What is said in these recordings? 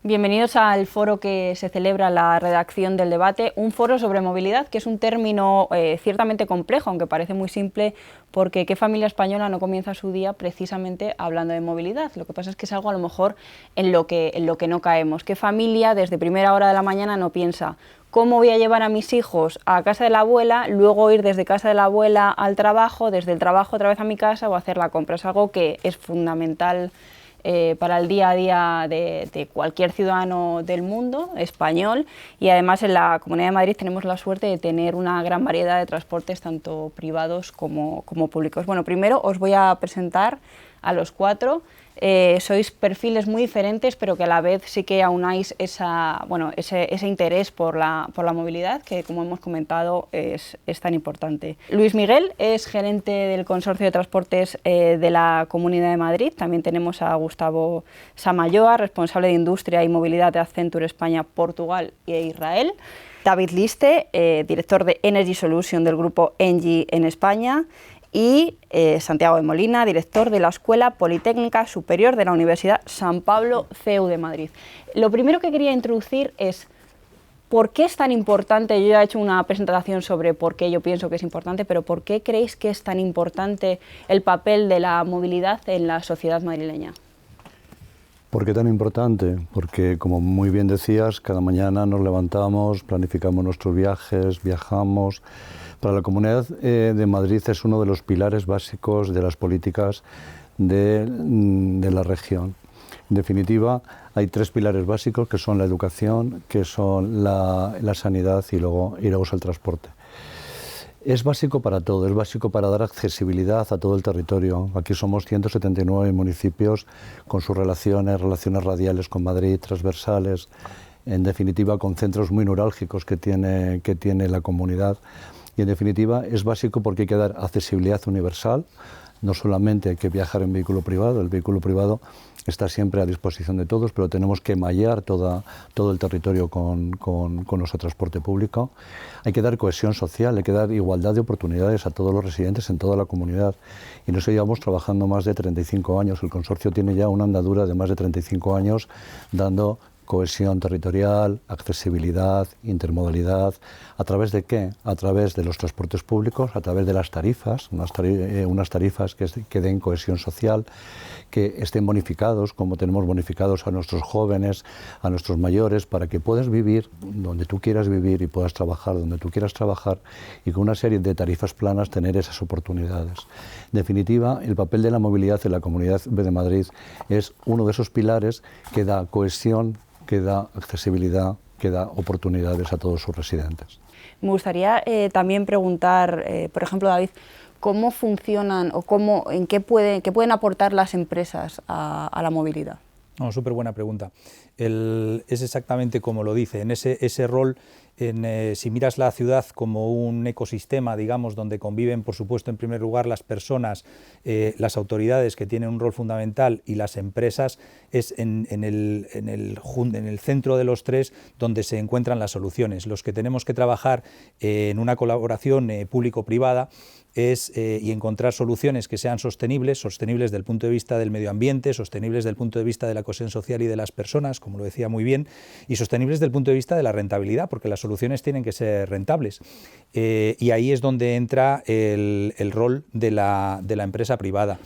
Bienvenidos al foro que se celebra en la redacción del debate, un foro sobre movilidad, que es un término ciertamente complejo, aunque parece muy simple, porque ¿qué familia española no comienza su día precisamente hablando de movilidad? Lo que pasa es que es algo a lo mejor en lo que no caemos. ¿Qué familia desde primera hora de la mañana no piensa cómo voy a llevar a mis hijos a casa de la abuela, luego ir desde casa de la abuela al trabajo, desde el trabajo otra vez a mi casa o hacer la compra? Es algo que es fundamental para el día a día de cualquier ciudadano del mundo español, y además en la Comunidad de Madrid tenemos la suerte de tener una gran variedad de transportes, tanto privados como públicos. Bueno, primero os voy a presentar a los cuatro. Sois perfiles muy diferentes, pero que a la vez sí que aunáis ese interés por la movilidad, que como hemos comentado es tan importante. Luis Miguel es gerente del Consorcio de Transportes de la Comunidad de Madrid. También tenemos a Gustavo Samayoa, responsable de Industria y Movilidad de Accenture España, Portugal e Israel. David Liste, director de Energy Solution del grupo Engie en España. Y Santiago de Molina, director de la Escuela Politécnica Superior de la Universidad San Pablo CEU de Madrid. Lo primero que quería introducir es ¿por qué es tan importante? Yo ya he hecho una presentación sobre por qué yo pienso que es importante, pero ¿por qué creéis que es tan importante el papel de la movilidad en la sociedad madrileña? ¿Por qué tan importante? Porque, como muy bien decías, cada mañana nos levantamos, planificamos nuestros viajes, viajamos. Para la Comunidad de Madrid es uno de los pilares básicos de las políticas de la región. En definitiva, hay tres pilares básicos, que son la educación, que son la sanidad y luego el transporte. Es básico para todo, es básico para dar accesibilidad a todo el territorio. Aquí somos 179 municipios con sus relaciones radiales con Madrid, transversales, en definitiva con centros muy neurálgicos que tiene la comunidad. Y en definitiva es básico porque hay que dar accesibilidad universal. No solamente hay que viajar en vehículo privado, el vehículo privado está siempre a disposición de todos, pero tenemos que mallar todo el territorio con nuestro transporte público. Hay que dar cohesión social, hay que dar igualdad de oportunidades a todos los residentes en toda la comunidad. Y nos llevamos trabajando más de 35 años. El consorcio tiene ya una andadura de más de 35 años dando cohesión territorial, accesibilidad, intermodalidad. ¿A través de qué? A través de los transportes públicos, a través de las tarifas, unas tarifas que den cohesión social, que estén bonificados, como tenemos bonificados a nuestros jóvenes, a nuestros mayores, para que puedas vivir donde tú quieras vivir y puedas trabajar donde tú quieras trabajar, y con una serie de tarifas planas tener esas oportunidades. En definitiva, el papel de la movilidad en la Comunidad de Madrid es uno de esos pilares que da cohesión, que da accesibilidad, que da oportunidades a todos sus residentes. Me gustaría también preguntar, por ejemplo, David, ¿cómo funcionan o qué pueden aportar las empresas a la movilidad? No, súper buena pregunta. Es exactamente como lo dice, en ese rol, si miras la ciudad como un ecosistema, digamos, donde conviven, por supuesto, en primer lugar las personas, las autoridades, que tienen un rol fundamental, y las empresas, es en el centro de los tres donde se encuentran las soluciones. Los que tenemos que trabajar en una colaboración público-privada y encontrar soluciones que sean sostenibles desde el punto de vista del medio ambiente, sostenibles desde el punto de vista de la cohesión social y de las personas, como lo decía muy bien, y sostenibles desde el punto de vista de la rentabilidad, porque las soluciones tienen que ser rentables. Y ahí es donde entra el rol de la empresa privada.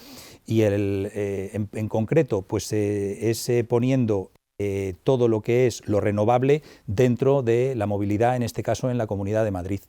Y en concreto, pues es poniendo todo lo que es lo renovable dentro de la movilidad, en este caso en la Comunidad de Madrid.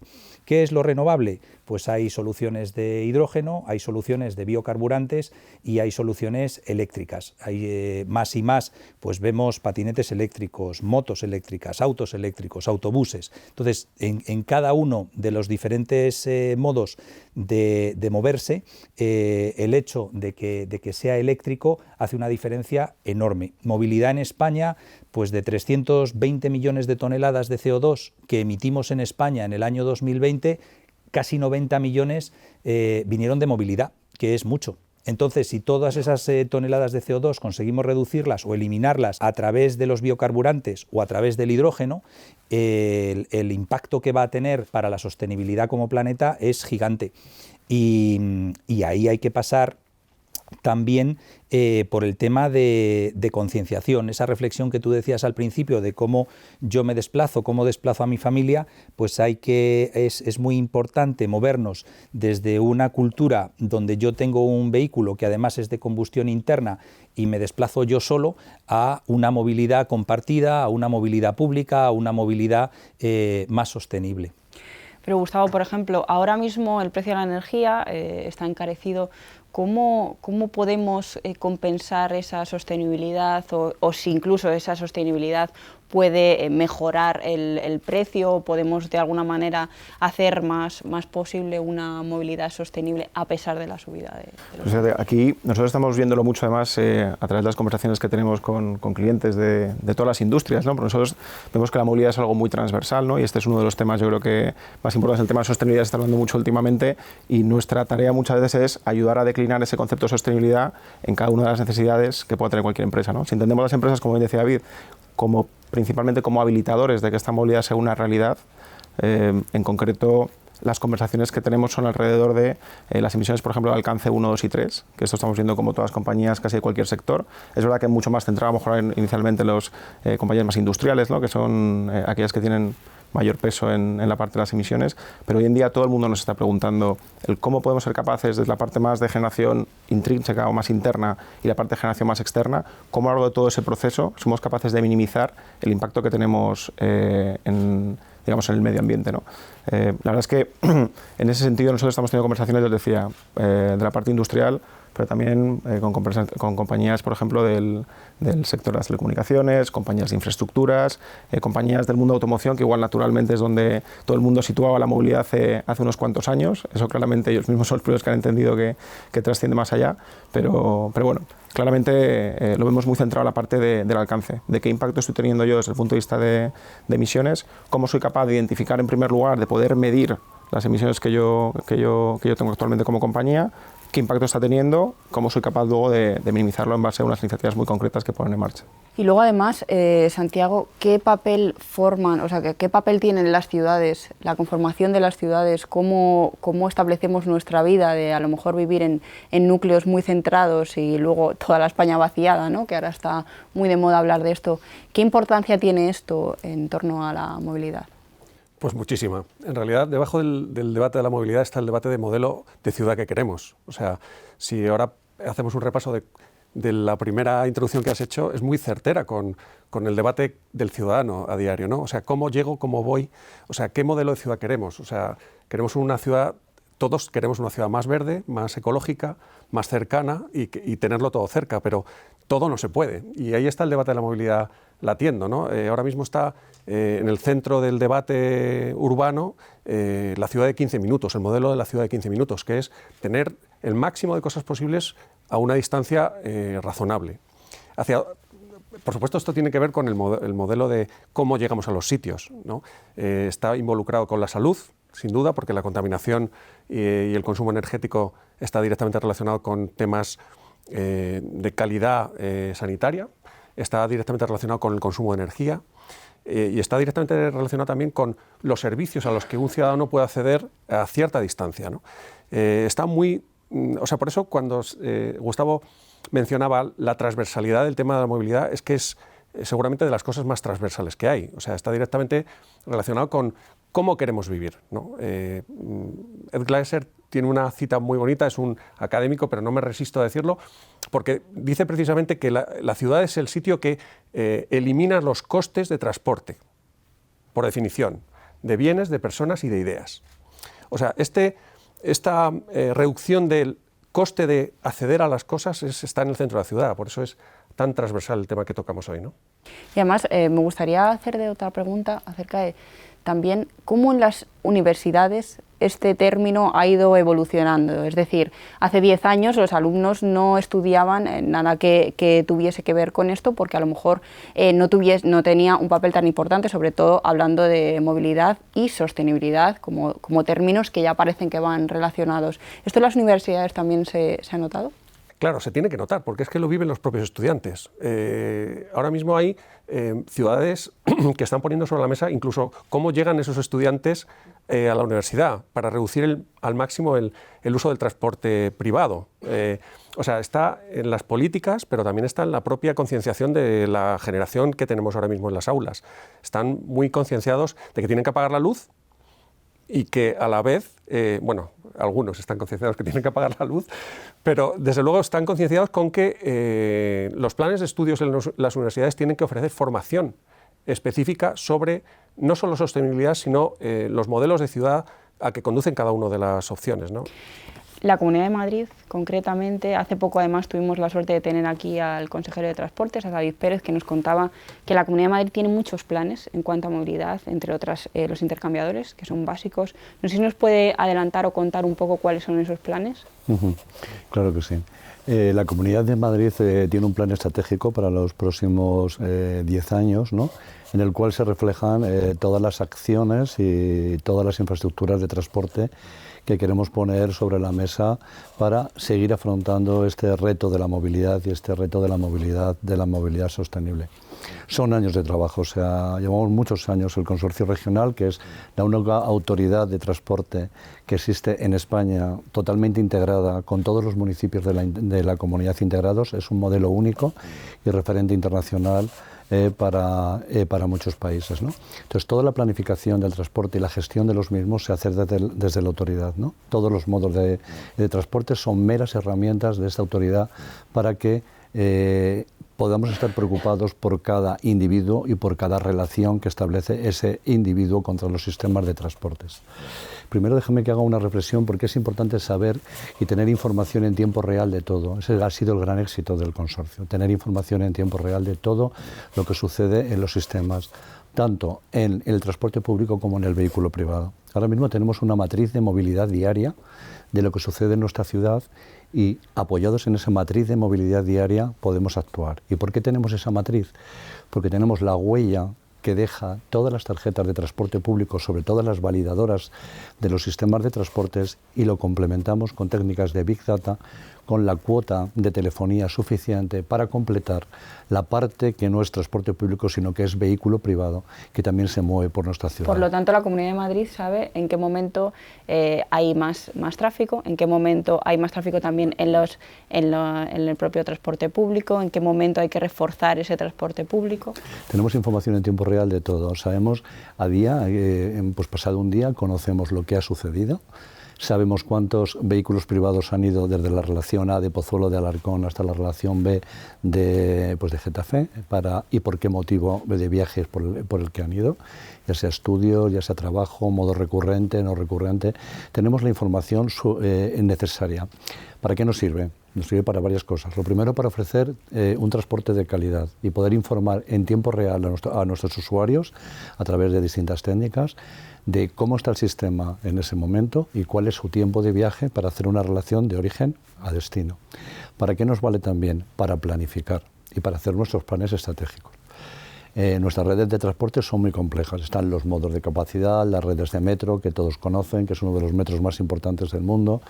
¿Qué es lo renovable? Pues hay soluciones de hidrógeno, hay soluciones de biocarburantes y hay soluciones eléctricas. Hay más y más, pues vemos patinetes eléctricos, motos eléctricas, autos eléctricos, autobuses. Entonces, en cada uno de los diferentes modos de moverse, el hecho de que sea eléctrico hace una diferencia enorme. Movilidad en España, pues de 320 millones de toneladas de CO2 que emitimos en España en el año 2020, casi 90 millones vinieron de movilidad, que es mucho. Entonces, si todas esas toneladas de CO2 conseguimos reducirlas o eliminarlas a través de los biocarburantes o a través del hidrógeno, el impacto que va a tener para la sostenibilidad como planeta es gigante. Y ahí hay que pasar también por el tema de concienciación, esa reflexión que tú decías al principio de cómo yo me desplazo, cómo desplazo a mi familia, pues es muy importante movernos desde una cultura donde yo tengo un vehículo que además es de combustión interna y me desplazo yo solo, a una movilidad compartida, a una movilidad pública, a una movilidad más sostenible. Pero Gustavo, por ejemplo, ahora mismo el precio de la energía está encarecido. ¿Cómo podemos compensar esa sostenibilidad o si incluso esa sostenibilidad puede mejorar el precio? ¿Podemos de alguna manera hacer más posible una movilidad sostenible a pesar de la subida de los precios? Aquí nosotros estamos viéndolo mucho además a través de las conversaciones que tenemos con clientes de todas las industrias, ¿no? Porque nosotros vemos que la movilidad es algo muy transversal, ¿no? Y este es uno de los temas, yo creo que más importantes. El tema de sostenibilidad se está hablando mucho últimamente y nuestra tarea muchas veces es ayudar a declinar ese concepto de sostenibilidad en cada una de las necesidades que pueda tener cualquier empresa, ¿no? Si entendemos las empresas, como bien decía David, principalmente como habilitadores de que esta movilidad sea una realidad, en concreto las conversaciones que tenemos son alrededor de las emisiones, por ejemplo, de alcance 1, 2 y 3, que esto estamos viendo como todas las compañías, casi de cualquier sector. Es verdad que mucho más centrado a lo mejor inicialmente en las compañías más industriales, ¿no? Que son aquellas que tienen mayor peso en la parte de las emisiones, pero hoy en día todo el mundo nos está preguntando cómo podemos ser capaces, desde la parte más de generación intrínseca o más interna y la parte de generación más externa, cómo a lo largo de todo ese proceso somos capaces de minimizar el impacto que tenemos en el medio ambiente, ¿no? La verdad es que en ese sentido nosotros estamos teniendo conversaciones, les decía, de la parte industrial, pero también con compañías, por ejemplo, del sector de las telecomunicaciones, compañías de infraestructuras, compañías del mundo de automoción, que igual naturalmente es donde todo el mundo situaba la movilidad hace unos cuantos años. Eso claramente ellos mismos son los primeros que han entendido que trasciende más allá, pero bueno, claramente lo vemos muy centrado en la parte del alcance, de qué impacto estoy teniendo yo desde el punto de vista de emisiones, cómo soy capaz de identificar en primer lugar, de poder medir las emisiones que yo tengo actualmente como compañía, qué impacto está teniendo, cómo soy capaz luego de minimizarlo en base a unas iniciativas muy concretas que ponen en marcha. Y luego además, Santiago, ¿qué papel qué papel tienen las ciudades, la conformación de las ciudades, cómo establecemos nuestra vida de a lo mejor vivir en núcleos muy centrados y luego toda la España vaciada, ¿no? Que ahora está muy de moda hablar de esto? ¿Qué importancia tiene esto en torno a la movilidad? Pues muchísima. En realidad, debajo del debate de la movilidad está el debate de modelo de ciudad que queremos. O sea, si ahora hacemos un repaso de la primera introducción que has hecho, es muy certera con el debate del ciudadano a diario, ¿no? O sea, cómo llego, cómo voy, o sea, qué modelo de ciudad queremos. O sea, queremos una ciudad, todos queremos una ciudad más verde, más ecológica, más cercana y tenerlo todo cerca, pero todo no se puede. Y ahí está el debate de la movilidad latiendo, ¿no? Ahora mismo está en el centro del debate urbano la ciudad de 15 minutos, el modelo de la ciudad de 15 minutos, que es tener el máximo de cosas posibles a una distancia razonable. Por supuesto, esto tiene que ver con el modelo de cómo llegamos a los sitios, ¿no? Está involucrado con la salud, sin duda, porque la contaminación y el consumo energético está directamente relacionado con temas de calidad sanitaria, está directamente relacionado con el consumo de energía y está directamente relacionado también con los servicios a los que un ciudadano puede acceder a cierta distancia, ¿no? Está muy... O sea, por eso cuando Gustavo mencionaba la transversalidad del tema de la movilidad, es que es seguramente de las cosas más transversales que hay. O sea, está directamente relacionado con cómo queremos vivir, ¿no? Ed Glaeser tiene una cita muy bonita, es un académico, pero no me resisto a decirlo, porque dice precisamente que la ciudad es el sitio que elimina los costes de transporte, por definición, de bienes, de personas y de ideas. O sea, esta reducción del coste de acceder a las cosas está en el centro de la ciudad, por eso es tan transversal el tema que tocamos hoy, ¿no? Y además me gustaría hacer otra pregunta acerca de también cómo en las universidades este término ha ido evolucionando. Es decir, hace 10 años los alumnos no estudiaban nada que tuviese que ver con esto porque a lo mejor no tenía un papel tan importante, sobre todo hablando de movilidad y sostenibilidad como términos que ya parecen que van relacionados. ¿Esto en las universidades también se ha notado? Claro, se tiene que notar, porque es que lo viven los propios estudiantes. Ahora mismo hay ciudades que están poniendo sobre la mesa incluso cómo llegan esos estudiantes a la universidad para reducir al máximo el uso del transporte privado. O sea, está en las políticas, pero también está en la propia concienciación de la generación que tenemos ahora mismo en las aulas. Están muy concienciados de que tienen que apagar la luz y que a la vez, bueno, algunos están concienciados que tienen que apagar la luz, pero desde luego están concienciados con que los planes de estudios en las universidades tienen que ofrecer formación específica sobre no solo sostenibilidad, sino los modelos de ciudad a que conducen cada una de las opciones, ¿no? La Comunidad de Madrid, concretamente, hace poco además tuvimos la suerte de tener aquí al consejero de Transportes, a David Pérez, que nos contaba que la Comunidad de Madrid tiene muchos planes en cuanto a movilidad, entre otras los intercambiadores, que son básicos. No sé si nos puede adelantar o contar un poco cuáles son esos planes. Claro que sí. La Comunidad de Madrid tiene un plan estratégico para los próximos 10 años, ¿no?, en el cual se reflejan todas las acciones y todas las infraestructuras de transporte que queremos poner sobre la mesa para seguir afrontando este reto de la movilidad y este reto de la movilidad sostenible. Son años de trabajo, o sea, llevamos muchos años. El Consorcio Regional, que es la única autoridad de transporte que existe en España, totalmente integrada, con todos los municipios de la comunidad integrados, es un modelo único y referente internacional para muchos países, ¿no? Entonces, toda la planificación del transporte y la gestión de los mismos se hace desde la autoridad, ¿no? Todos los modos de transporte son meras herramientas de esta autoridad para que podamos estar preocupados por cada individuo y por cada relación que establece ese individuo contra los sistemas de transportes. Primero déjame que haga una reflexión, porque es importante saber y tener información en tiempo real de todo. Ese ha sido el gran éxito del consorcio, tener información en tiempo real de todo lo que sucede en los sistemas, tanto en el transporte público como en el vehículo privado. Ahora mismo tenemos una matriz de movilidad diaria de lo que sucede en nuestra ciudad y, apoyados en esa matriz de movilidad diaria, podemos actuar. ¿Y por qué tenemos esa matriz? Porque tenemos la huella que deja todas las tarjetas de transporte público sobre todas las validadoras de los sistemas de transportes y lo complementamos con técnicas de Big Data, con la cuota de telefonía suficiente para completar la parte que no es transporte público, sino que es vehículo privado, que también se mueve por nuestra ciudad. Por lo tanto, la Comunidad de Madrid sabe en qué momento hay más tráfico, en qué momento hay más tráfico también en el propio transporte público, en qué momento hay que reforzar ese transporte público. Tenemos información en tiempo real de todo. Sabemos a día, pues pasado un día, conocemos lo que ha sucedido. Sabemos cuántos vehículos privados han ido desde la relación A de Pozuelo de Alarcón hasta la relación B de Getafe y por qué motivo de viajes por el que han ido, ya sea estudios, ya sea trabajo, modo recurrente, no recurrente. Tenemos la información necesaria. ¿Para qué nos sirve? Nos sirve para varias cosas. Lo primero, para ofrecer un transporte de calidad y poder informar en tiempo real a nuestros usuarios a través de distintas técnicas de cómo está el sistema en ese momento y cuál es su tiempo de viaje para hacer una relación de origen a destino. ¿Para qué nos vale también? Para planificar y para hacer nuestros planes estratégicos. Nuestras redes de transporte son muy complejas. Están los modos de capacidad, las redes de metro, que todos conocen, que es uno de los metros más importantes del mundo,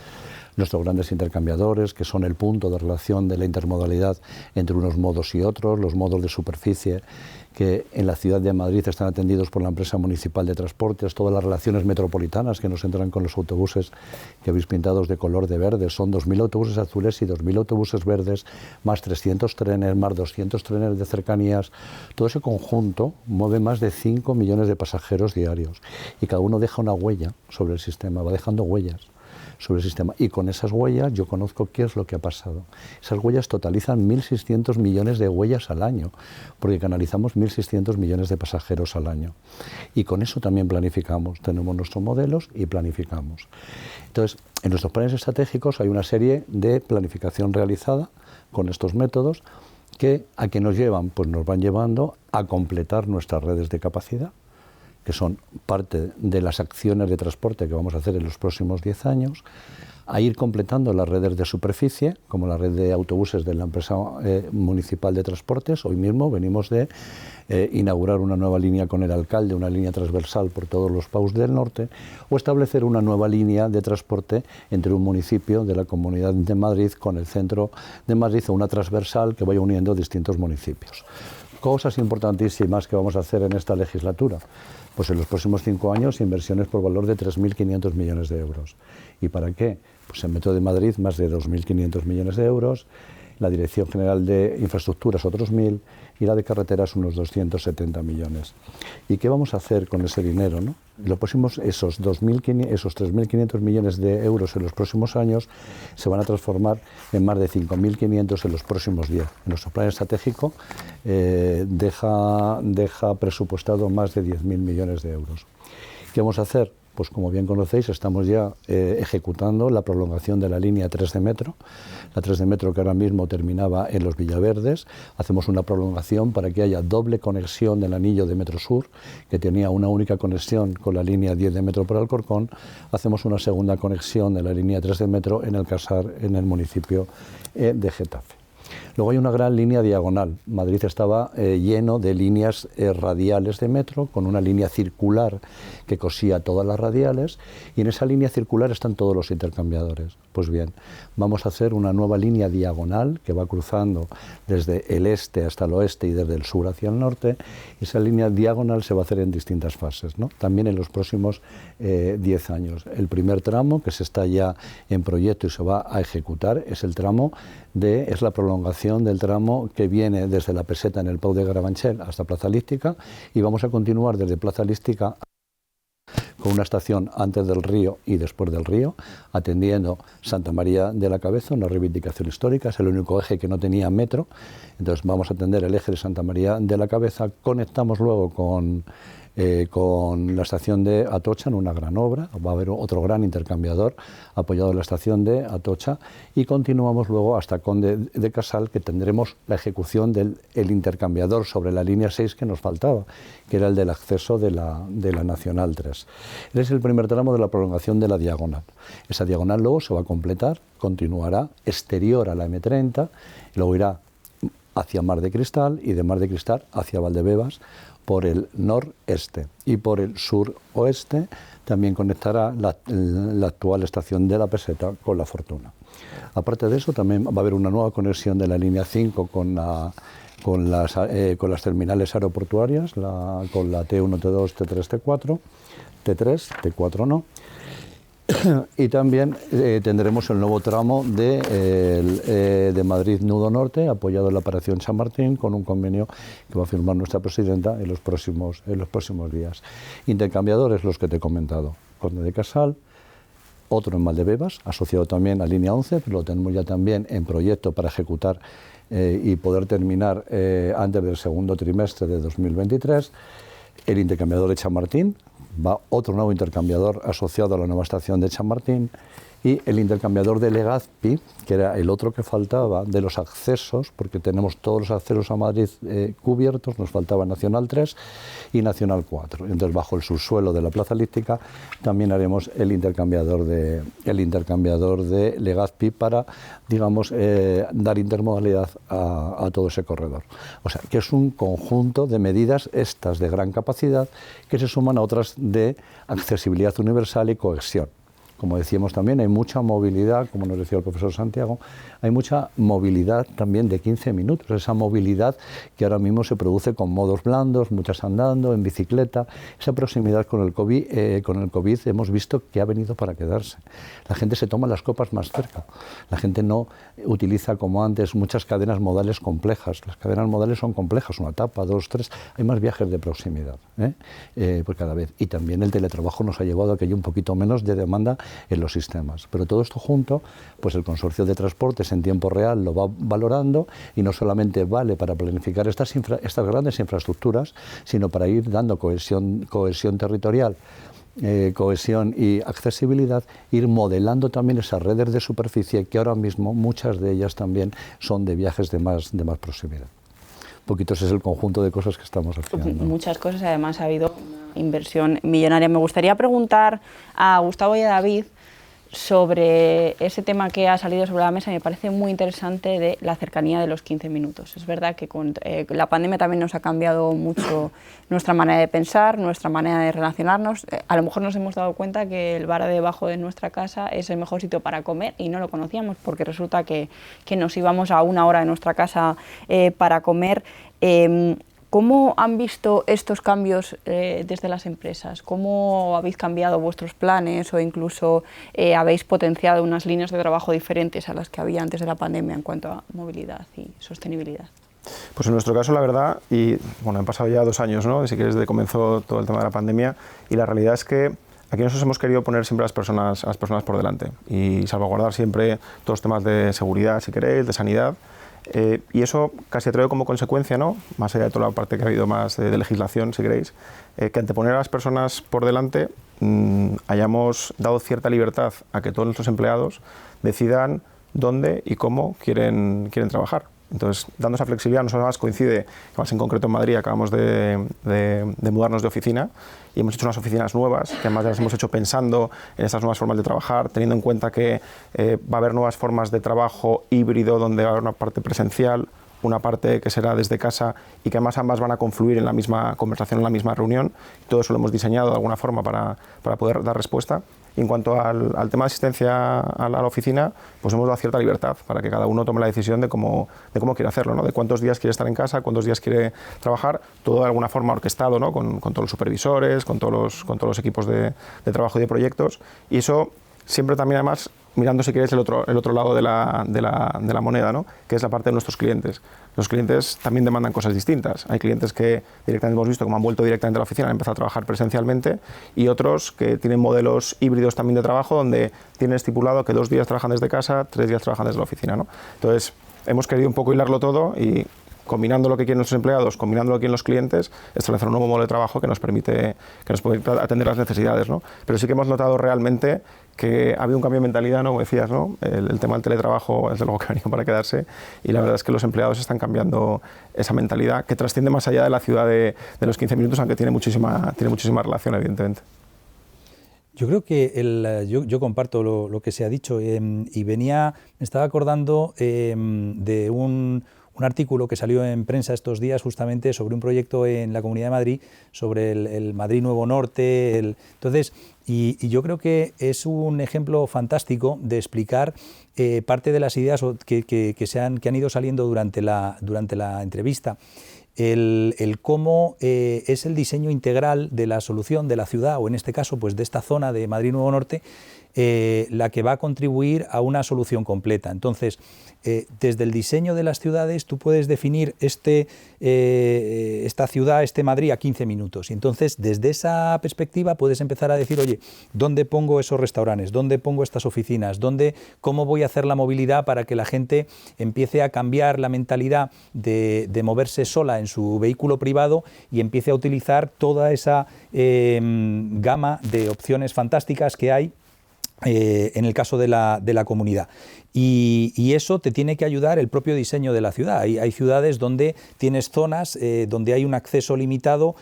nuestros grandes intercambiadores, que son el punto de relación de la intermodalidad entre unos modos y otros, los modos de superficie, que en la ciudad de Madrid están atendidos por la empresa municipal de transportes, todas las relaciones metropolitanas que nos entran con los autobuses que habéis pintados de color de verde. Son 2.000 autobuses azules y 2.000 autobuses verdes, más 300 trenes, más 200 trenes de cercanías. Todo ese conjunto mueve más de 5 millones de pasajeros diarios y cada uno deja una huella sobre el sistema, va dejando huellas sobre el sistema, y con esas huellas yo conozco qué es lo que ha pasado. Esas huellas totalizan 1.600 millones de huellas al año, porque canalizamos 1.600 millones de pasajeros al año, y con eso también planificamos, tenemos nuestros modelos y planificamos. Entonces, en nuestros planes estratégicos hay una serie de planificación realizada con estos métodos que ¿a qué nos llevan? Pues nos van llevando a completar nuestras redes de capacidad, que son parte de las acciones de transporte que vamos a hacer en los próximos 10 años, a ir completando las redes de superficie, como la red de autobuses de la empresa municipal de transportes. Hoy mismo venimos de inaugurar una nueva línea con el alcalde, una línea transversal por todos los PAUs del norte, o establecer una nueva línea de transporte entre un municipio de la Comunidad de Madrid con el centro de Madrid, o una transversal que vaya uniendo distintos municipios. Cosas importantísimas que vamos a hacer en esta legislatura. Pues en los próximos 5 años inversiones por valor de 3.500 millones de euros. ¿Y para qué? Pues en Metro de Madrid más de 2.500 millones de euros, la Dirección General de Infraestructuras otros 1.000 y la de carreteras unos 270 millones. ¿Y qué vamos a hacer con ese dinero, no? Los próximos, esos 3.500 millones de euros en los próximos años se van a transformar en más de 5.500 en los próximos 10. Nuestro plan estratégico deja presupuestado más de 10.000 millones de euros. ¿Qué vamos a hacer? Pues como bien conocéis, estamos ya ejecutando la prolongación de la línea 3 de metro. La 3 de metro que ahora mismo terminaba en los Villaverdes. Hacemos una prolongación para que haya doble conexión del anillo de Metro Sur, que tenía una única conexión con la línea 10 de metro por Alcorcón. Hacemos una segunda conexión de la línea 3 de metro en el Casar, en el municipio de Getafe. Luego hay una gran línea diagonal. Madrid estaba lleno de líneas radiales de metro, con una línea circular que cosía todas las radiales, y en esa línea circular están todos los intercambiadores. Pues bien, vamos a hacer una nueva línea diagonal que va cruzando desde el este hasta el oeste y desde el sur hacia el norte. Esa línea diagonal se va a hacer en distintas fases, ¿no? También en los próximos 10 años. El primer tramo, que se está ya en proyecto y se va a ejecutar, es el tramo es la prolongación del tramo que viene desde la Peseta en el Pau de Carabanchel hasta Plaza Lística, y vamos a continuar desde Plaza Lística con una estación antes del río y después del río, atendiendo Santa María de la Cabeza, una reivindicación histórica. Es el único eje que no tenía metro, entonces vamos a atender el eje de Santa María de la Cabeza. Conectamos luego con la estación de Atocha, en una gran obra. Va a haber otro gran intercambiador apoyado en la estación de Atocha, y continuamos luego hasta Conde de Casal, que tendremos la ejecución del intercambiador sobre la línea 6 que nos faltaba, que era el del acceso de la Nacional 3. Ese es el primer tramo de la prolongación de la diagonal. Esa diagonal luego se va a completar, continuará exterior a la M30, y luego irá hacia Mar de Cristal, y de Mar de Cristal hacia Valdebebas por el noreste, y por el suroeste también conectará la actual estación de la Peseta con la Fortuna. Aparte de eso, también va a haber una nueva conexión de la línea 5 con las terminales aeroportuarias, con la T1, T2, T3, T4, T4 no. Y también tendremos el nuevo tramo de Madrid Nudo Norte, apoyado en la operación San Martín, con un convenio que va a firmar nuestra presidenta en los próximos días. Intercambiadores, los que te he comentado: Conde de Casal, otro en Valdebebas, asociado también a línea 11, pero lo tenemos ya también en proyecto para ejecutar y poder terminar antes del segundo trimestre de 2023. El intercambiador de Chamartín, va otro nuevo intercambiador asociado a la nueva estación de Chamartín, y el intercambiador de Legazpi, que era el otro que faltaba de los accesos, porque tenemos todos los accesos a Madrid cubiertos, nos faltaba Nacional 3 y Nacional 4. Entonces, bajo el subsuelo de la Plaza Lística también haremos el intercambiador de Legazpi para, digamos, dar intermodalidad a todo ese corredor. O sea, que es un conjunto de medidas estas de gran capacidad que se suman a otras de accesibilidad universal y cohesión. Como decíamos también, hay mucha movilidad, como nos decía el profesor Santiago, hay mucha movilidad también de 15 minutos, esa movilidad que ahora mismo se produce con modos blandos, muchas andando, en bicicleta. Esa proximidad con el COVID hemos visto que ha venido para quedarse. La gente se toma las copas más cerca, la gente no utiliza como antes muchas cadenas modales complejas. Las cadenas modales son complejas, una etapa, 2, 3, hay más viajes de proximidad por cada vez. Y también el teletrabajo nos ha llevado a que haya un poquito menos de demanda en los sistemas. Pero todo esto junto, pues el consorcio de transportes en tiempo real lo va valorando, y no solamente vale para planificar estas grandes infraestructuras, sino para ir dando cohesión territorial, cohesión y accesibilidad, ir modelando también esas redes de superficie que ahora mismo muchas de ellas también son de viajes de más proximidad. poquitos es el conjunto de cosas que estamos haciendo. Muchas cosas, además ha habido una inversión millonaria. Me gustaría preguntar a Gustavo y a David sobre ese tema que ha salido sobre la mesa. Me parece muy interesante, de la cercanía de los 15 minutos. Es verdad que con la pandemia también nos ha cambiado mucho nuestra manera de pensar, nuestra manera de relacionarnos. A lo mejor nos hemos dado cuenta que el bar de debajo de nuestra casa es el mejor sitio para comer y no lo conocíamos, porque resulta que nos íbamos a una hora de nuestra casa para comer. ¿Cómo han visto estos cambios desde las empresas? ¿Cómo habéis cambiado vuestros planes o incluso habéis potenciado unas líneas de trabajo diferentes a las que había antes de la pandemia en cuanto a movilidad y sostenibilidad? Pues en nuestro caso, la verdad, y bueno, han pasado ya 2 años, ¿no?, desde que comenzó todo el tema de la pandemia, y la realidad es que aquí nosotros hemos querido poner siempre a las personas por delante y salvaguardar siempre todos los temas de seguridad, si queréis, de sanidad. Y eso casi ha traído como consecuencia, ¿no?, más allá de toda la parte que ha habido más de legislación, si queréis, que anteponer a las personas por delante hayamos dado cierta libertad a que todos nuestros empleados decidan dónde y cómo quieren trabajar. Entonces, dando esa flexibilidad, nosotros además coincide, más en concreto en Madrid, acabamos de mudarnos de oficina y hemos hecho unas oficinas nuevas, que además ya las hemos hecho pensando en estas nuevas formas de trabajar, teniendo en cuenta que va a haber nuevas formas de trabajo híbrido, donde va a haber una parte presencial, una parte que será desde casa y que además ambas van a confluir en la misma conversación, en la misma reunión. Todo eso lo hemos diseñado de alguna forma para poder dar respuesta. Y en cuanto al tema de asistencia a la oficina, pues hemos dado cierta libertad para que cada uno tome la decisión de cómo quiere hacerlo, ¿no?, de cuántos días quiere estar en casa, cuántos días quiere trabajar, todo de alguna forma orquestado, ¿no?, con todos los supervisores, con todos los equipos de trabajo y de proyectos. Y eso siempre también, además, mirando, si queréis, el otro lado de la moneda, ¿no?, que es la parte de nuestros clientes. Los clientes también demandan cosas distintas. Hay clientes que directamente hemos visto como han vuelto directamente a la oficina, han empezado a trabajar presencialmente, y otros que tienen modelos híbridos también de trabajo, donde tienen estipulado que 2 días trabajan desde casa, 3 días trabajan desde la oficina, ¿no? Entonces, hemos querido un poco hilarlo todo y, combinando lo que quieren nuestros empleados, combinando lo que quieren los clientes, establecer un nuevo modelo de trabajo que nos permite atender las necesidades, ¿no? Pero sí que hemos notado realmente que ha habido un cambio de mentalidad, ¿no?, como decías, ¿no? El tema del teletrabajo es algo que ha venido para quedarse, y la verdad es que los empleados están cambiando esa mentalidad, que trasciende más allá de la ciudad de los 15 minutos, aunque tiene muchísima relación, evidentemente. Yo creo que yo comparto lo que se ha dicho, y me estaba acordando de un artículo que salió en prensa estos días justamente sobre un proyecto en la Comunidad de Madrid, sobre el Madrid Nuevo Norte. Entonces, y yo creo que es un ejemplo fantástico de explicar parte de las ideas que han ido saliendo durante la entrevista. El cómo es el diseño integral de la solución de la ciudad, o en este caso pues de esta zona de Madrid Nuevo Norte, la que va a contribuir a una solución completa. Entonces, desde el diseño de las ciudades tú puedes definir esta ciudad, este Madrid, a 15 minutos. Y entonces, desde esa perspectiva puedes empezar a decir, oye, ¿dónde pongo esos restaurantes? ¿Dónde pongo estas oficinas? ¿Cómo voy a hacer la movilidad para que la gente empiece a cambiar la mentalidad de moverse sola en su vehículo privado y empiece a utilizar toda esa gama de opciones fantásticas que hay en el caso de la comunidad? Y eso te tiene que ayudar el propio diseño de la ciudad. Hay ciudades donde tienes zonas donde hay un acceso limitado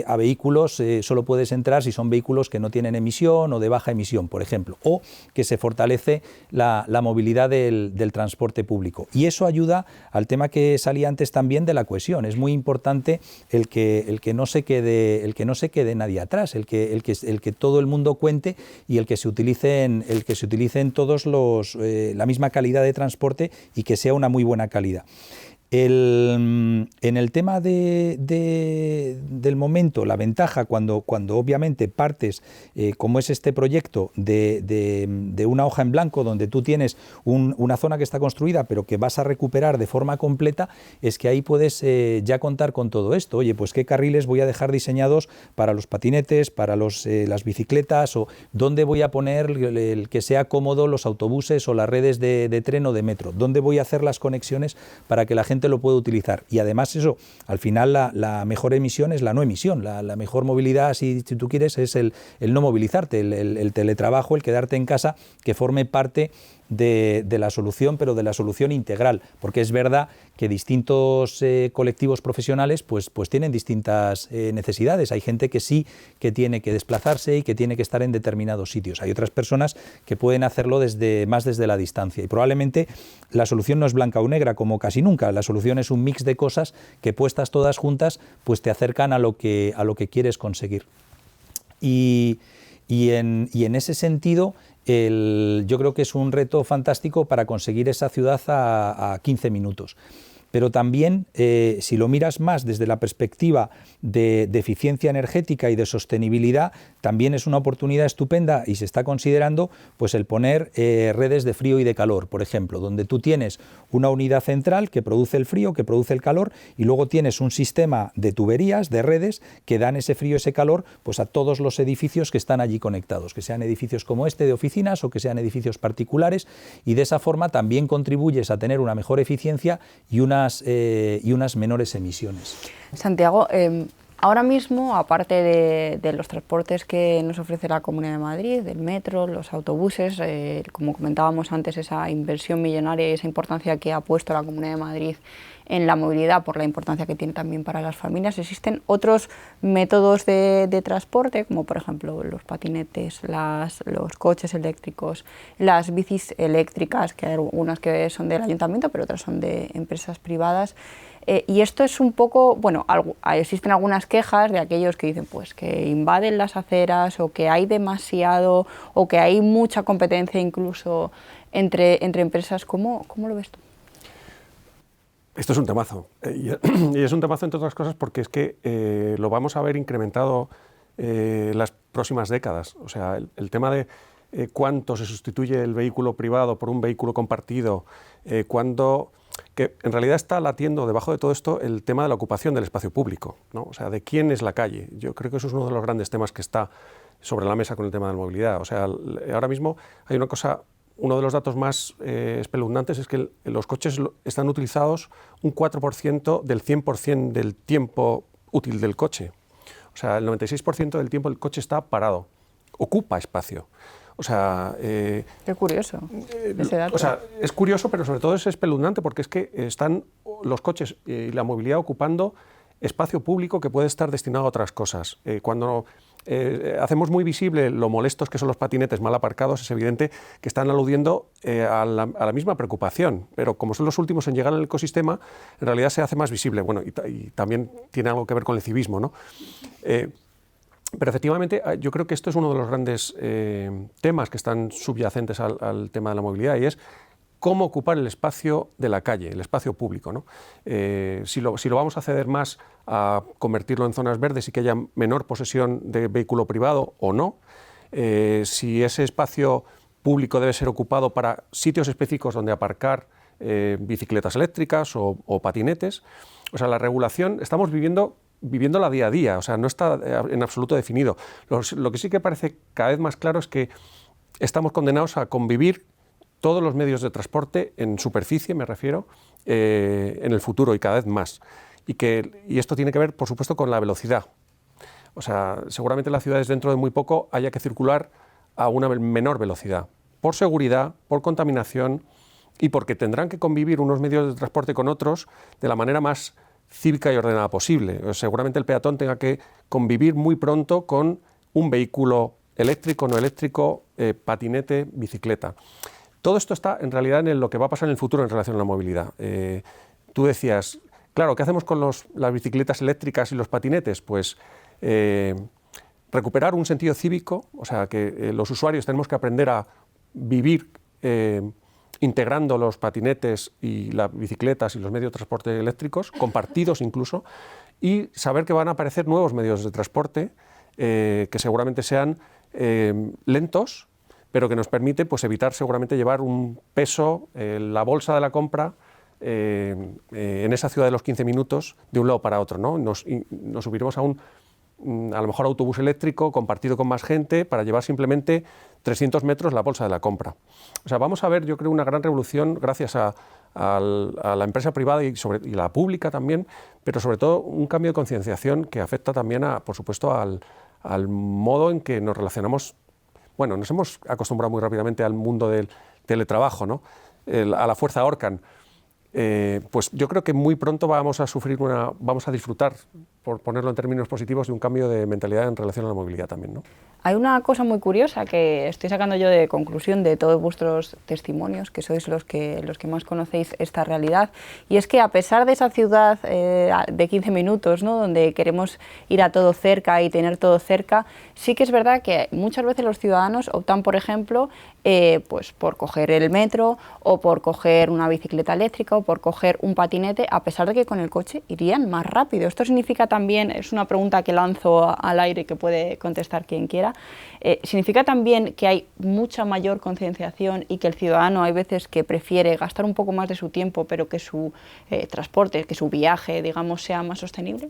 a vehículos, solo puedes entrar si son vehículos que no tienen emisión o de baja emisión, por ejemplo, o que se fortalece la movilidad del transporte público. Y eso ayuda al tema que salía antes también de la cohesión. Es muy importante el que no se quede nadie atrás, el que todo el mundo cuente, y el que se utilicen todos la misma calidad de transporte, y que sea una muy buena calidad. En el tema del momento, la ventaja cuando obviamente partes, como es este proyecto, de una hoja en blanco, donde tú tienes una zona que está construida pero que vas a recuperar de forma completa, es que ahí puedes ya contar con todo esto. Oye, pues qué carriles voy a dejar diseñados para los patinetes, para las bicicletas, o dónde voy a poner el que sea cómodo los autobuses o las redes de tren o de metro, dónde voy a hacer las conexiones para que la gente lo puede utilizar. Y además eso, al final la mejor emisión es la no emisión, la mejor movilidad, si tú quieres, es el no movilizarte, el teletrabajo, el quedarte en casa, que forme parte de la solución, pero de la solución integral, porque es verdad que distintos colectivos profesionales pues tienen distintas necesidades. Hay gente que sí que tiene que desplazarse y que tiene que estar en determinados sitios. Hay otras personas que pueden hacerlo más desde la distancia, y probablemente la solución no es blanca o negra, como casi nunca. La solución es un mix de cosas que, puestas todas juntas, pues te acercan a lo que quieres conseguir. Y en ese sentido, yo creo que es un reto fantástico para conseguir esa ciudad a 15 minutos. Pero también, si lo miras más desde la perspectiva de eficiencia energética y de sostenibilidad, también es una oportunidad estupenda, y se está considerando pues el poner redes de frío y de calor, por ejemplo, donde tú tienes una unidad central que produce el frío, que produce el calor, y luego tienes un sistema de tuberías, de redes, que dan ese frío y ese calor pues a todos los edificios que están allí conectados, que sean edificios como este de oficinas o que sean edificios particulares, y de esa forma también contribuyes a tener una mejor eficiencia y unas menores emisiones. Santiago, ahora mismo, aparte de los transportes que nos ofrece la Comunidad de Madrid, del metro, los autobuses, como comentábamos antes, esa inversión millonaria y esa importancia que ha puesto la Comunidad de Madrid en la movilidad, por la importancia que tiene también para las familias, existen otros métodos de transporte, como por ejemplo los patinetes, los coches eléctricos, las bicis eléctricas, que hay algunas que son del ayuntamiento, pero otras son de empresas privadas. Y esto es un poco, bueno, existen algunas quejas de aquellos que dicen pues que invaden las aceras, o que hay demasiado, o que hay mucha competencia incluso entre empresas. ¿Cómo lo ves tú? Esto es un temazo, y es un temazo entre otras cosas porque es que lo vamos a ver incrementado las próximas décadas. O sea, el tema de cuánto se sustituye el vehículo privado por un vehículo compartido, que en realidad está latiendo debajo de todo esto el tema de la ocupación del espacio público, ¿no? O sea, de quién es la calle. Yo creo que eso es uno de los grandes temas que está sobre la mesa con el tema de la movilidad. O sea, ahora mismo hay una cosa. Uno de los datos más espeluznantes es que los coches están utilizados un 4% del 100% del tiempo útil del coche. O sea, el 96% del tiempo el coche está parado, ocupa espacio. O sea, qué curioso ese dato. O sea, es curioso, pero sobre todo es espeluznante, porque es que están los coches y la movilidad ocupando espacio público que puede estar destinado a otras cosas. Cuando hacemos muy visible lo molestos que son los patinetes mal aparcados, es evidente que están aludiendo a la misma preocupación, pero como son los últimos en llegar al ecosistema, en realidad se hace más visible. Bueno, y también tiene algo que ver con el civismo, ¿no? Pero efectivamente yo creo que esto es uno de los grandes temas que están subyacentes al tema de la movilidad, y es cómo ocupar el espacio de la calle, el espacio público, ¿no? Si lo vamos a ceder más a convertirlo en zonas verdes y que haya menor posesión de vehículo privado o no, si ese espacio público debe ser ocupado para sitios específicos donde aparcar bicicletas eléctricas o patinetes. O sea, la regulación, estamos viviéndola día a día, o sea, no está en absoluto definido. Lo que sí que parece cada vez más claro es que estamos condenados a convivir todos los medios de transporte en superficie, me refiero, en el futuro y cada vez más. Y esto tiene que ver, por supuesto, con la velocidad. O sea, seguramente en las ciudades dentro de muy poco haya que circular a una menor velocidad, por seguridad, por contaminación y porque tendrán que convivir unos medios de transporte con otros de la manera más cívica y ordenada posible. Seguramente el peatón tenga que convivir muy pronto con un vehículo eléctrico, no eléctrico, patinete, bicicleta. Todo esto está en realidad en lo que va a pasar en el futuro en relación a la movilidad. Tú decías, claro, ¿qué hacemos con las bicicletas eléctricas y los patinetes? Pues recuperar un sentido cívico, o sea, que los usuarios tenemos que aprender a vivir integrando los patinetes y las bicicletas y los medios de transporte eléctricos, compartidos incluso, y saber que van a aparecer nuevos medios de transporte que seguramente sean lentos, pero que nos permite pues, evitar seguramente llevar un peso, la bolsa de la compra, en esa ciudad de los 15 minutos de un lado para otro, ¿no? Nos subiremos a lo mejor autobús eléctrico compartido con más gente para llevar simplemente 300 metros la bolsa de la compra. O sea, vamos a ver, yo creo, una gran revolución gracias a la empresa privada y la pública también, pero sobre todo un cambio de concienciación que afecta también, por supuesto, al modo en que nos relacionamos. Bueno, nos hemos acostumbrado muy rápidamente al mundo de teletrabajo, ¿no? A la fuerza ahorcan. Pues yo creo que muy pronto vamos a disfrutar, por ponerlo en términos positivos, de un cambio de mentalidad en relación a la movilidad también, ¿no? Hay una cosa muy curiosa que estoy sacando yo de conclusión de todos vuestros testimonios, que sois los que más conocéis esta realidad, y es que a pesar de esa ciudad de 15 minutos, ¿no?, donde queremos ir a todo cerca y tener todo cerca, sí que es verdad que muchas veces los ciudadanos optan, por ejemplo, pues por coger el metro o por coger una bicicleta eléctrica o por coger un patinete, a pesar de que con el coche irían más rápido. Esto significa también, es una pregunta que lanzo al aire que puede contestar quien quiera, significa también que hay mucha mayor concienciación y que el ciudadano hay veces que prefiere gastar un poco más de su tiempo, pero que su transporte, que su viaje, digamos, sea más sostenible.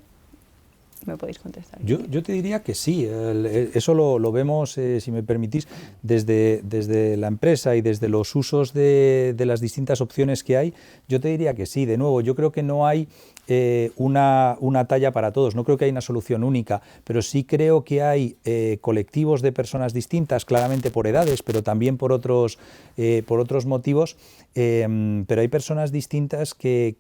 ¿Me podéis contestar? Yo te diría que sí, eso lo vemos, si me permitís, desde la empresa y desde los usos de las distintas opciones que hay. Yo te diría que sí. De nuevo, yo creo que no hay una talla para todos, no creo que haya una solución única, pero sí creo que hay colectivos de personas distintas, claramente por edades, pero también por otros motivos, pero hay personas distintas que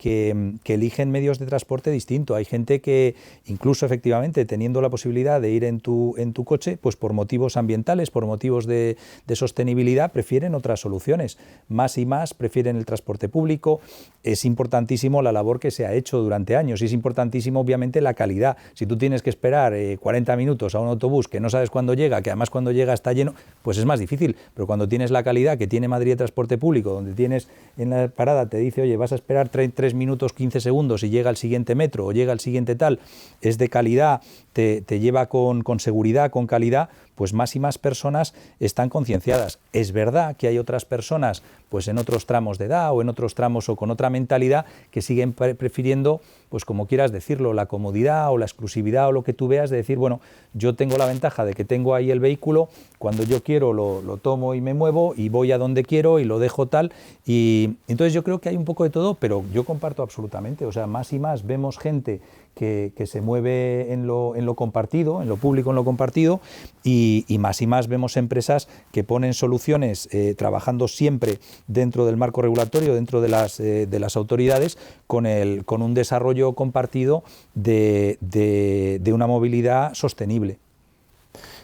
eligen medios de transporte distintos. Hay gente que incluso efectivamente teniendo la posibilidad de ir en tu coche, pues por motivos ambientales, por motivos de sostenibilidad, prefieren otras soluciones. Más y más prefieren el transporte público. Es importantísimo la labor que se ha hecho durante años y es importantísimo obviamente la calidad. Si tú tienes que esperar 40 minutos a un autobús que no sabes cuándo llega, que además cuando llega está lleno, pues es más difícil. Pero cuando tienes la calidad que tiene Madrid de Transporte Público, donde tienes en la parada, te dice, oye, vas a esperar 3 minutos 15 segundos y llega el siguiente metro o llega el siguiente tal, es de calidad, te lleva con seguridad, con calidad, pues más y más personas están concienciadas. Es verdad que hay otras personas, pues en otros tramos de edad o en otros tramos o con otra mentalidad, que siguen prefiriendo, pues como quieras decirlo, la comodidad o la exclusividad o lo que tú veas, de decir, bueno, yo tengo la ventaja de que tengo ahí el vehículo, cuando yo quiero lo tomo y me muevo y voy a donde quiero y lo dejo tal. Y entonces yo creo que hay un poco de todo, pero yo comparto absolutamente, o sea, más y más vemos gente que se mueve en lo compartido, en lo público, en lo compartido, y más vemos empresas que ponen soluciones trabajando siempre dentro del marco regulatorio, dentro de las autoridades, con un desarrollo compartido de una movilidad sostenible.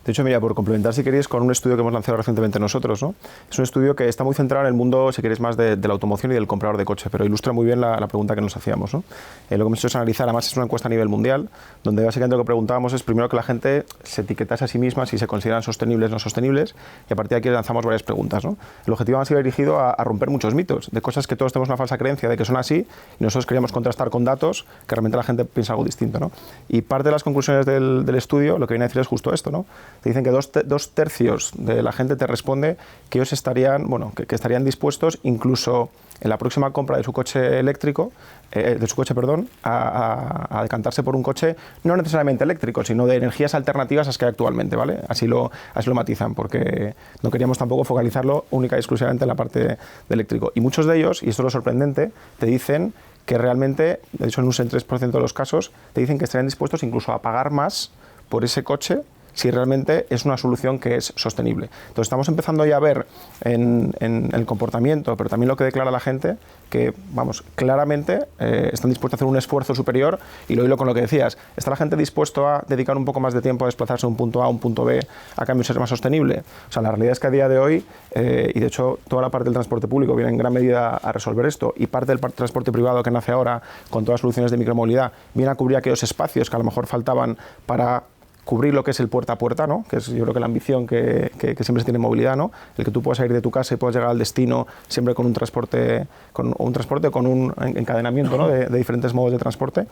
De hecho, mira, por complementar, si queréis, con un estudio que hemos lanzado recientemente nosotros, ¿no? Es un estudio que está muy centrado en el mundo, si queréis, más de la automoción y del comprador de coche, pero ilustra muy bien la pregunta que nos hacíamos, ¿no? Lo que hemos hecho es analizar, además es una encuesta a nivel mundial, donde básicamente lo que preguntábamos es primero que la gente se etiquetase a sí misma si se consideran sostenibles o no sostenibles, y a partir de aquí lanzamos varias preguntas, ¿no? El objetivo ha sido dirigido a romper muchos mitos, de cosas que todos tenemos una falsa creencia de que son así, y nosotros queríamos contrastar con datos que realmente la gente piensa algo distinto, ¿no? Y parte de las conclusiones del estudio lo que viene a decir es justo esto, ¿no? Te dicen que 2/3 de la gente te responde que ellos estarían, que estarían dispuestos incluso en la próxima compra de su coche eléctrico, a decantarse por un coche no necesariamente eléctrico, sino de energías alternativas a las que hay actualmente, ¿vale? Así lo matizan, porque no queríamos tampoco focalizarlo única y exclusivamente en la parte de eléctrico. Y muchos de ellos, y esto es lo sorprendente, te dicen que realmente, de hecho en un 63% de los casos, te dicen que estarían dispuestos incluso a pagar más por ese coche si realmente es una solución que es sostenible. Entonces estamos empezando ya a ver en el comportamiento, pero también lo que declara la gente, que, vamos, claramente están dispuestos a hacer un esfuerzo superior, y lo hilo con lo que decías, ¿está la gente dispuesto a dedicar un poco más de tiempo a desplazarse de un punto A a un punto B a cambio de ser más sostenible? O sea, la realidad es que a día de hoy, y de hecho toda la parte del transporte público viene en gran medida a resolver esto, y parte del transporte privado que nace ahora con todas las soluciones de micromovilidad viene a cubrir aquellos espacios que a lo mejor faltaban para cubrir lo que es el puerta a puerta, ¿no? Que es, yo creo que la ambición que siempre se tiene en movilidad, ¿no? El que tú puedas salir de tu casa y puedas llegar al destino siempre con un transporte, con un encadenamiento, ¿no? de diferentes modos de transporte.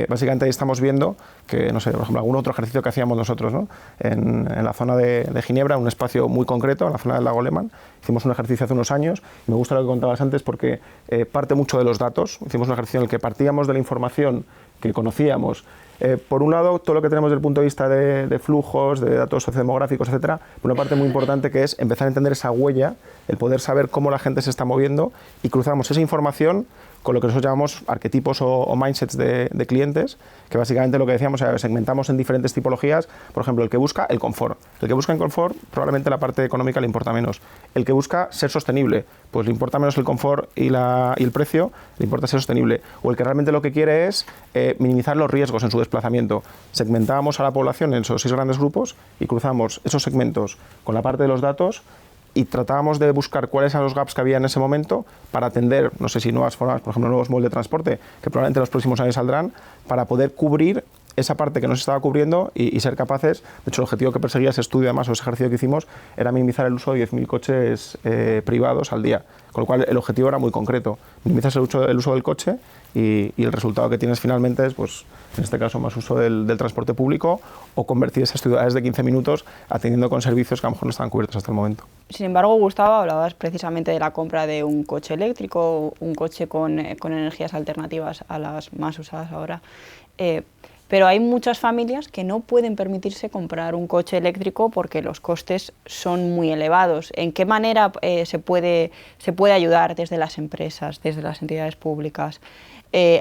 Básicamente ahí estamos viendo que, no sé, por ejemplo, algún otro ejercicio que hacíamos nosotros, ¿no? En la zona de Ginebra, un espacio muy concreto, en la zona del lago Lehmann, hicimos un ejercicio hace unos años, y me gusta lo que contabas antes porque parte mucho de los datos. Hicimos un ejercicio en el que partíamos de la información que conocíamos. Por un lado, todo lo que tenemos desde el punto de vista de flujos, de datos sociodemográficos, etcétera, por una parte muy importante que es empezar a entender esa huella, el poder saber cómo la gente se está moviendo, y cruzamos esa información con lo que nosotros llamamos arquetipos o mindsets de clientes, que básicamente lo que decíamos, segmentamos en diferentes tipologías. Por ejemplo, el que busca el confort. El que busca el confort, probablemente la parte económica le importa menos. El que busca ser sostenible, pues le importa menos el confort y el precio, le importa ser sostenible. O el que realmente lo que quiere es minimizar los riesgos en su desplazamiento. Segmentábamos a la población en esos 6 grandes grupos y cruzamos esos segmentos con la parte de los datos y tratábamos de buscar cuáles eran los gaps que había en ese momento para atender, no sé si nuevas formas, por ejemplo, nuevos modelos de transporte, que probablemente en los próximos años saldrán, para poder cubrir esa parte que no se estaba cubriendo y ser capaces. De hecho, el objetivo que perseguía ese estudio, además, o ese ejercicio que hicimos, era minimizar el uso de 10.000 coches privados al día. Con lo cual, el objetivo era muy concreto. Minimizas el uso del coche y el resultado que tienes finalmente es, pues, en este caso, más uso del transporte público o convertir esas ciudades de 15 minutos atendiendo con servicios que a lo mejor no estaban cubiertos hasta el momento. Sin embargo, Gustavo, hablabas precisamente de la compra de un coche eléctrico, un coche con energías alternativas a las más usadas ahora. Pero hay muchas familias que no pueden permitirse comprar un coche eléctrico porque los costes son muy elevados. ¿En qué manera se puede ayudar desde las empresas, desde las entidades públicas,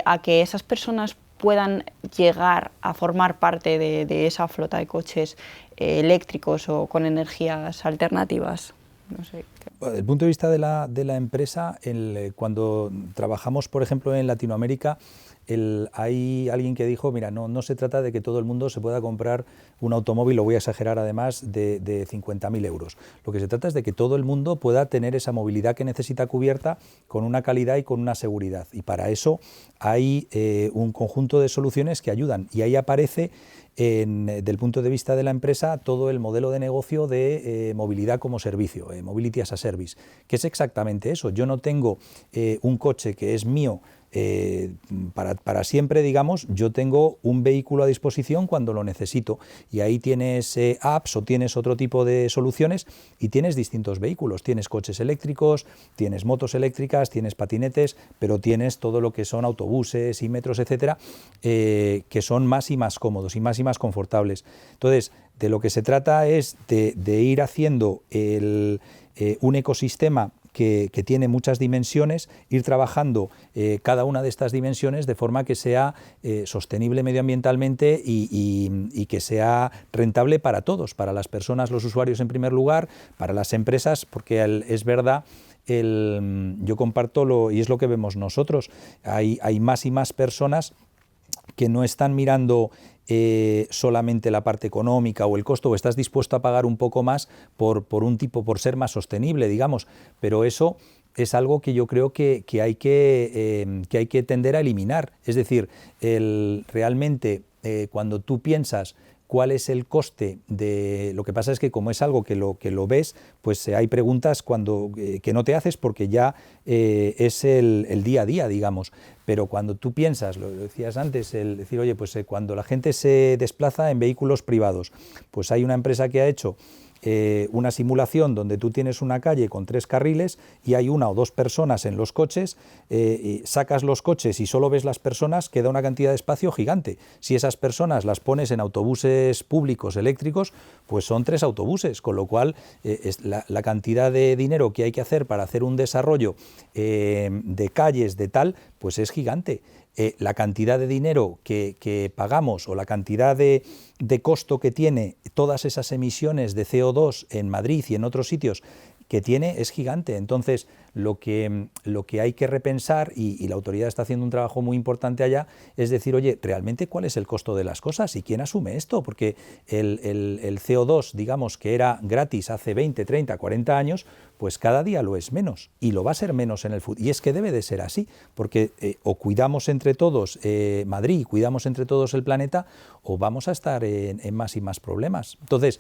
a que esas personas puedan llegar a formar parte de esa flota de coches eléctricos o con energías alternativas? No sé. Desde el punto de vista de la empresa, cuando trabajamos, por ejemplo, en Latinoamérica, hay alguien que dijo, mira, no se trata de que todo el mundo se pueda comprar un automóvil, lo voy a exagerar además, de 50.000 euros. Lo que se trata es de que todo el mundo pueda tener esa movilidad que necesita cubierta con una calidad y con una seguridad. Y para eso hay un conjunto de soluciones que ayudan. Y ahí aparece, del punto de vista de la empresa, todo el modelo de negocio de movilidad como servicio, Mobility as a Service, que es exactamente eso. Yo no tengo un coche que es mío para siempre, digamos. Yo tengo un vehículo a disposición cuando lo necesito, y ahí tienes apps o tienes otro tipo de soluciones y tienes distintos vehículos. Tienes coches eléctricos, tienes motos eléctricas, tienes patinetes, pero tienes todo lo que son autobuses y metros, etcétera, que son más y más cómodos y más confortables. Entonces, de lo que se trata es de ir haciendo un ecosistema que tiene muchas dimensiones, ir trabajando cada una de estas dimensiones de forma que sea sostenible medioambientalmente y que sea rentable para todos, para las personas, los usuarios en primer lugar, para las empresas, porque es verdad, yo comparto y es lo que vemos nosotros, hay más y más personas que no están mirando solamente la parte económica o el costo, o estás dispuesto a pagar un poco más por ser más sostenible, digamos, pero eso es algo que yo creo que hay que tender a eliminar. Es decir, realmente cuando tú piensas cuál es el coste de... Lo que pasa es que como es algo que lo ves, pues hay preguntas que no te haces porque ya es el día a día, digamos. Pero cuando tú piensas, lo decías antes, el decir, oye, pues cuando la gente se desplaza en vehículos privados, pues hay una empresa que ha hecho una simulación donde tú tienes una calle con 3 carriles y hay 1 o 2 personas en los coches, y sacas los coches y solo ves las personas, queda una cantidad de espacio gigante. Si esas personas las pones en autobuses públicos eléctricos, pues son 3 autobuses, con lo cual la cantidad de dinero que hay que hacer para hacer un desarrollo de calles de tal, pues es gigante. La cantidad de dinero que pagamos o la cantidad de costo que tiene todas esas emisiones de CO2 en Madrid y en otros sitios que tiene es gigante. Entonces, lo que hay que repensar, y la autoridad está haciendo un trabajo muy importante allá, es decir, oye, ¿realmente cuál es el costo de las cosas? ¿Y quién asume esto? Porque el CO2, digamos, que era gratis hace 20, 30, 40 años, pues cada día lo es menos, y lo va a ser menos en el futuro. Y es que debe de ser así, porque o cuidamos entre todos Madrid, cuidamos entre todos el planeta, o vamos a estar en más y más problemas. Entonces,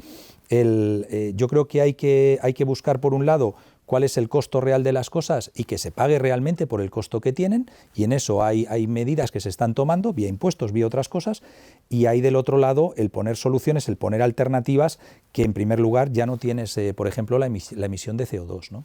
yo creo que hay que buscar, por un lado, cuál es el costo real de las cosas y que se pague realmente por el costo que tienen, y en eso hay medidas que se están tomando, vía impuestos, vía otras cosas, y hay del otro lado el poner soluciones, el poner alternativas, que en primer lugar ya no tienes, por ejemplo, la emisión de CO2, ¿no?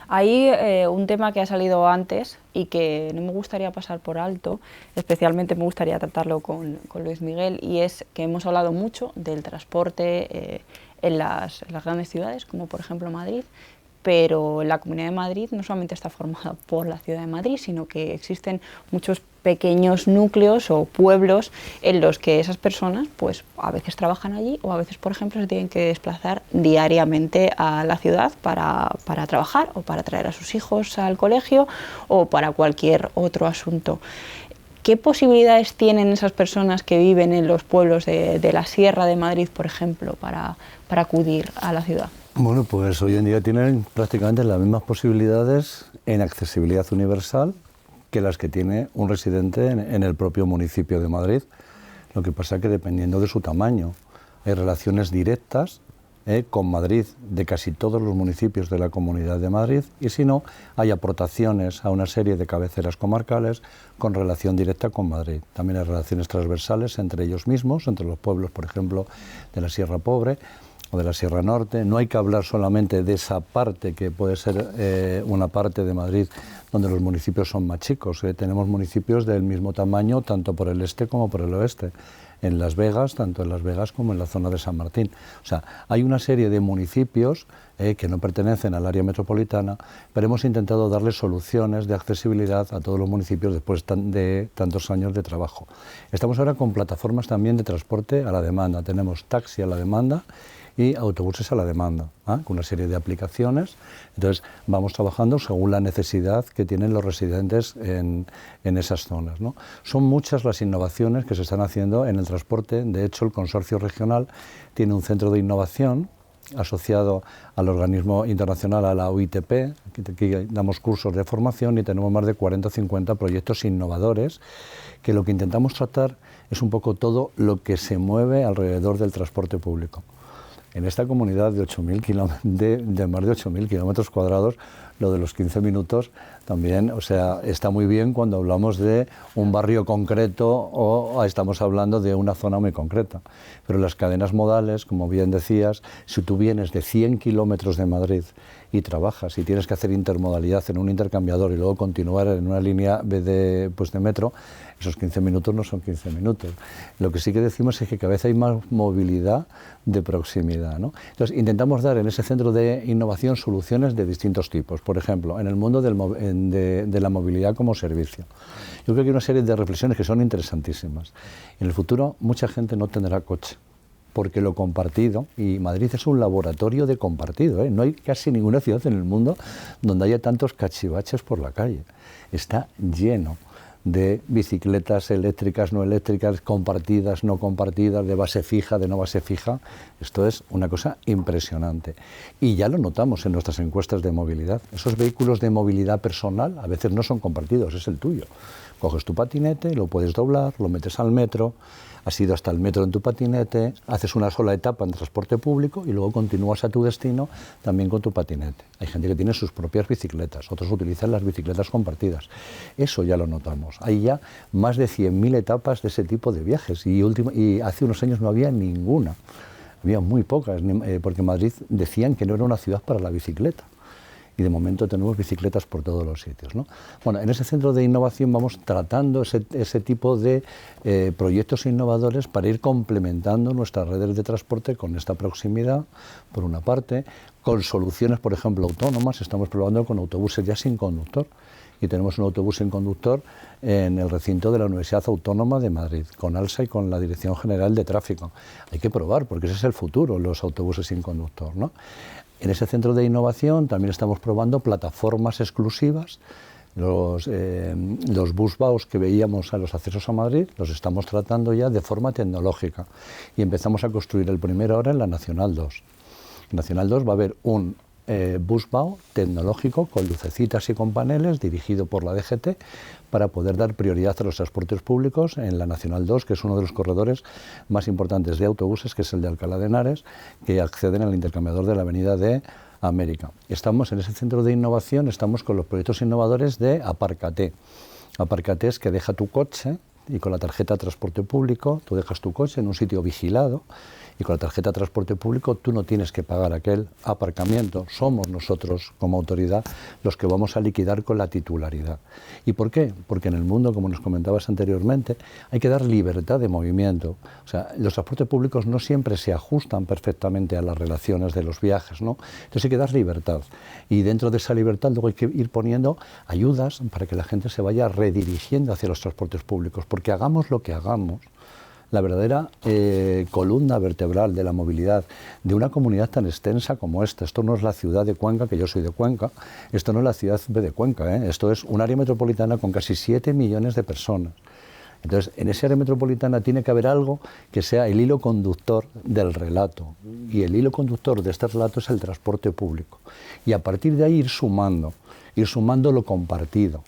Hay un tema que ha salido antes y que no me gustaría pasar por alto, especialmente me gustaría tratarlo con Luis Miguel, y es que hemos hablado mucho del transporte en las grandes ciudades, como por ejemplo Madrid, pero la Comunidad de Madrid no solamente está formada por la Ciudad de Madrid, sino que existen muchos pequeños núcleos o pueblos en los que esas personas pues a veces trabajan allí o a veces, por ejemplo, se tienen que desplazar diariamente a la ciudad para trabajar o para traer a sus hijos al colegio o para cualquier otro asunto. ¿Qué posibilidades tienen esas personas que viven en los pueblos de la Sierra de Madrid, por ejemplo, para acudir a la ciudad? Bueno, pues hoy en día tienen prácticamente las mismas posibilidades en accesibilidad universal que las que tiene un residente en el propio municipio de Madrid. Lo que pasa es que dependiendo de su tamaño, hay relaciones directas con Madrid de casi todos los municipios de la Comunidad de Madrid, y si no, hay aportaciones a una serie de cabeceras comarcales con relación directa con Madrid. También hay relaciones transversales entre ellos mismos, entre los pueblos, por ejemplo, de la Sierra Pobre o de la Sierra Norte. No hay que hablar solamente de esa parte que puede ser una parte de Madrid donde los municipios son más chicos. Tenemos municipios del mismo tamaño tanto por el este como por el oeste. En Las Vegas, tanto en Las Vegas como en la zona de San Martín. O sea, hay una serie de municipios que no pertenecen al área metropolitana, pero hemos intentado darles soluciones de accesibilidad a todos los municipios después de tantos años de trabajo. Estamos ahora con plataformas también de transporte a la demanda. Tenemos taxi a la demanda y autobuses a la demanda, con una serie de aplicaciones. Entonces vamos trabajando según la necesidad que tienen los residentes en esas zonas, ¿no? Son muchas las innovaciones que se están haciendo en el transporte. De hecho, el consorcio regional tiene un centro de innovación asociado al organismo internacional, a la UITP, aquí damos cursos de formación y tenemos más de 40 o 50 proyectos innovadores que lo que intentamos tratar es un poco todo lo que se mueve alrededor del transporte público. En esta comunidad de, de más de 8.000 kilómetros cuadrados, lo de los 15 minutos también, o sea, está muy bien cuando hablamos de un barrio concreto o estamos hablando de una zona muy concreta. Pero las cadenas modales, como bien decías, si tú vienes de 100 kilómetros de Madrid y trabajas y tienes que hacer intermodalidad en un intercambiador y luego continuar en una línea de metro, esos 15 minutos no son 15 minutos. Lo que sí que decimos es que cada vez hay más movilidad de proximidad, ¿no? Entonces, intentamos dar en ese centro de innovación soluciones de distintos tipos. Por ejemplo, en el mundo de la movilidad como servicio. Yo creo que hay una serie de reflexiones que son interesantísimas. En el futuro, mucha gente no tendrá coche, porque lo compartido, y Madrid es un laboratorio de compartido, no hay casi ninguna ciudad en el mundo donde haya tantos cachivaches por la calle. Está lleno de bicicletas eléctricas, no eléctricas, compartidas, no compartidas, de base fija, de no base fija. Esto es una cosa impresionante. Y ya lo notamos en nuestras encuestas de movilidad. Esos vehículos de movilidad personal a veces no son compartidos, es el tuyo. Coges tu patinete, lo puedes doblar, lo metes al metro, has ido hasta el metro en tu patinete, haces una sola etapa en transporte público y luego continúas a tu destino también con tu patinete. Hay gente que tiene sus propias bicicletas, otros utilizan las bicicletas compartidas. Eso ya lo notamos. Hay ya más de 100.000 etapas de ese tipo de viajes y hace unos años no había ninguna. Había muy pocas, porque Madrid decían que no era una ciudad para la bicicleta. Y de momento tenemos bicicletas por todos los sitios, ¿no? Bueno, en ese centro de innovación vamos tratando ese tipo de proyectos innovadores para ir complementando nuestras redes de transporte con esta proximidad, por una parte, con soluciones, por ejemplo, autónomas. Estamos probando con autobuses ya sin conductor y tenemos un autobús sin conductor en el recinto de la Universidad Autónoma de Madrid, con ALSA y con la Dirección General de Tráfico. Hay que probar, porque ese es el futuro, los autobuses sin conductor, ¿no? En ese centro de innovación también estamos probando plataformas exclusivas. Los busvaos que veíamos a los accesos a Madrid los estamos tratando ya de forma tecnológica y empezamos a construir el primero ahora en la Nacional 2. En Nacional 2 va a haber un busvao tecnológico con lucecitas y con paneles dirigido por la DGT para poder dar prioridad a los transportes públicos en la Nacional 2, que es uno de los corredores más importantes de autobuses, que es el de Alcalá de Henares, que acceden al intercambiador de la Avenida de América. Estamos en ese centro de innovación, estamos con los proyectos innovadores de Apárcate. Apárcate es que deja tu coche y con la tarjeta de transporte público tú dejas tu coche en un sitio vigilado y con la tarjeta de transporte público tú no tienes que pagar aquel aparcamiento. Somos nosotros, como autoridad, los que vamos a liquidar con la titularidad. ¿Y por qué? Porque en el mundo, como nos comentabas anteriormente, hay que dar libertad de movimiento. O sea, los transportes públicos no siempre se ajustan perfectamente a las relaciones de los viajes, ¿no? Entonces hay que dar libertad. Y dentro de esa libertad luego hay que ir poniendo ayudas para que la gente se vaya redirigiendo hacia los transportes públicos. Porque hagamos lo que hagamos, la verdadera columna vertebral de la movilidad de una comunidad tan extensa como esta. Esto no es la ciudad de Cuenca, que yo soy de Cuenca, esto no es la ciudad de Cuenca, esto es un área metropolitana con casi 7 millones de personas. Entonces, en esa área metropolitana tiene que haber algo que sea el hilo conductor del relato. Y el hilo conductor de este relato es el transporte público. Y a partir de ahí ir sumando lo compartido.